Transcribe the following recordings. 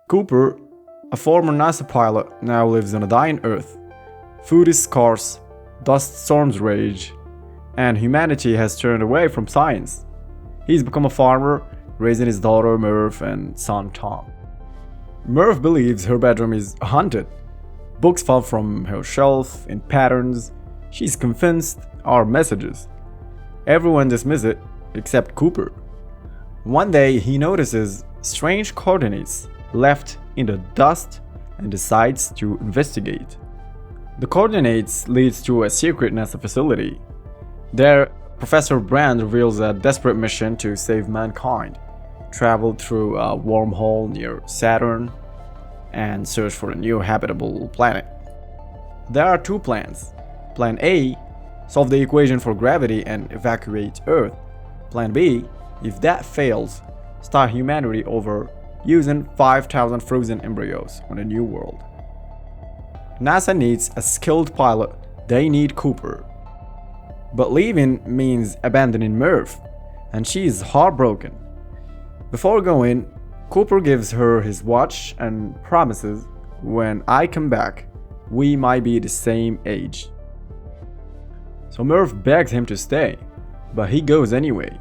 Cooper, a former NASA pilot, now lives on a dying Earth. Food is scarce, dust storms rage, and humanity has turned away from science. He's become a farmer, raising his daughter Merv and son Tom. Merv believes her bedroom is haunted. Books fall from her shelf in patterns. She's convinced are messages. Everyone dismisses it except Cooper. One day he notices strange coordinates left in the dust and decides to investigate. The coordinates leads to a secret NASA facility. There, Professor Brand reveals a desperate mission to save mankind, travel through a wormhole near Saturn, and search for a new habitable planet. There are two plans. Plan A, solve the equation for gravity and evacuate Earth. Plan B, if that fails, start humanity over using 5,000 frozen embryos on a new world. NASA needs a skilled pilot. They need Cooper. But leaving means abandoning Merv, and she is heartbroken. Before going, Cooper gives her his watch and promises, when I come back, we might be the same age. So Merv begs him to stay, but he goes anyway.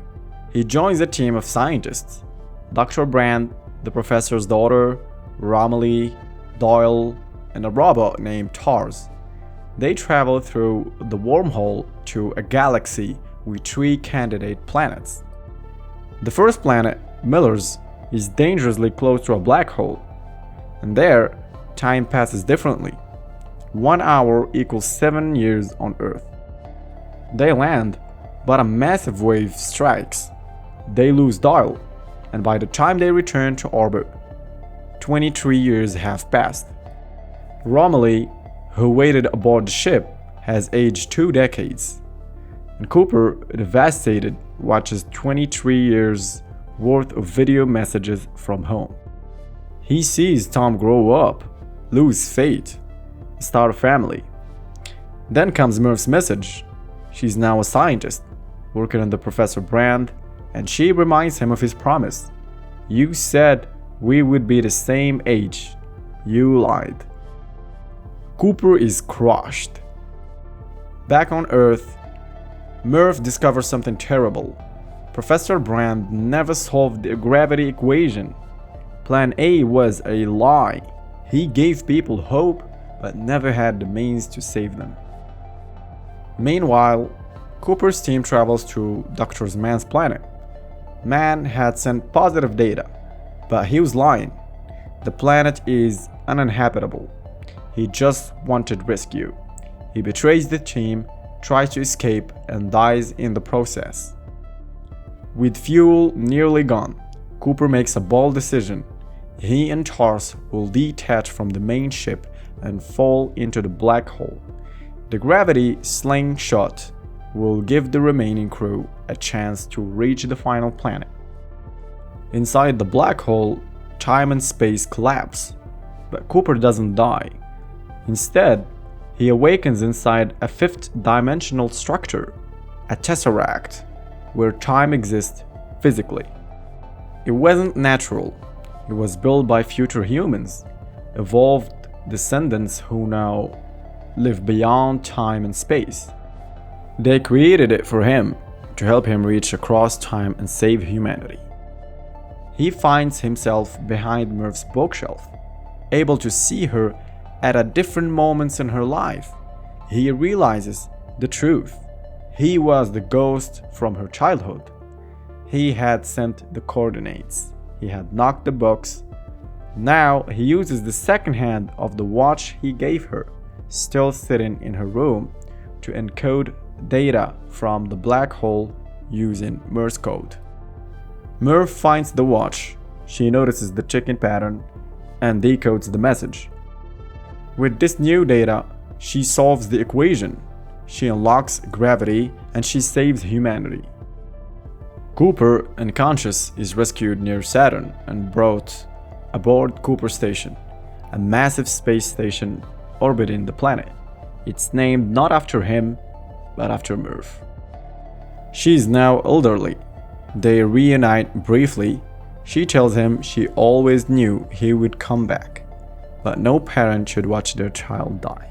He joins a team of scientists: Dr. Brand, the professor's daughter, Romilly, Doyle, and a robot named Tars. They travel through the wormhole to a galaxy with 3 candidate planets. The first planet, Miller's, is dangerously close to a black hole, and there, time passes differently. 1 hour equals 7 years on Earth. They land, but a massive wave strikes. They lose Doyle, and by the time they return to orbit, 23 years have passed. Romilly, who waited aboard the ship, has aged 2 decades, and Cooper, devastated, watches 23 years worth of video messages from home. He sees Tom grow up, lose faith, start a family. Then comes Merv's message. She's now a scientist, working under Professor Brand, and she reminds him of his promise. You said we would be the same age. You lied. Cooper is crushed. Back on Earth, Merv discovers something terrible. Professor Brand never solved the gravity equation. Plan A was a lie. He gave people hope, but never had the means to save them. Meanwhile, Cooper's team travels to Dr. Mann's planet. Mann had sent positive data, but he was lying. The planet is uninhabitable. He just wanted rescue. He betrays the team, tries to escape, and dies in the process. With fuel nearly gone, Cooper makes a bold decision. He and Tars will detach from the main ship and fall into the black hole. The gravity slingshot will give the remaining crew a chance to reach the final planet. Inside the black hole, time and space collapse, but Cooper doesn't die. Instead, he awakens inside a 5th-dimensional structure, a tesseract, where time exists physically. It wasn't natural. It was built by future humans, evolved descendants who now live beyond time and space. They created it for him, to help him reach across time and save humanity. He finds himself behind Merv's bookshelf, able to see her at different moments in her life. He realizes the truth. He was the ghost from her childhood. He had sent the coordinates. He had knocked the books. Now he uses the second hand of the watch he gave her, still sitting in her room, to encode data from the black hole using Morse code. Merv finds the watch. She notices the ticking pattern and decodes the message. With this new data, she solves the equation. She unlocks gravity and she saves humanity. Cooper, unconscious, is rescued near Saturn and brought aboard Cooper Station, a massive space station orbiting the planet. It's named not after him, but after Merv. She is now elderly. They reunite briefly. She tells him she always knew he would come back, but no parent should watch their child die.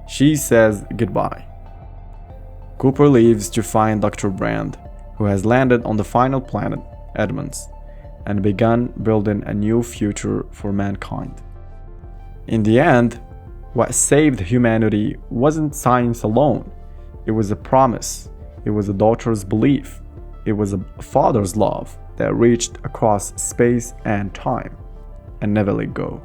She says goodbye. Cooper leaves to find Dr. Brand, who has landed on the final planet, Edmonds, and begun building a new future for mankind. In the end, what saved humanity wasn't science alone. It was a promise. It was a daughter's belief. It was a father's love that reached across space and time and never let go.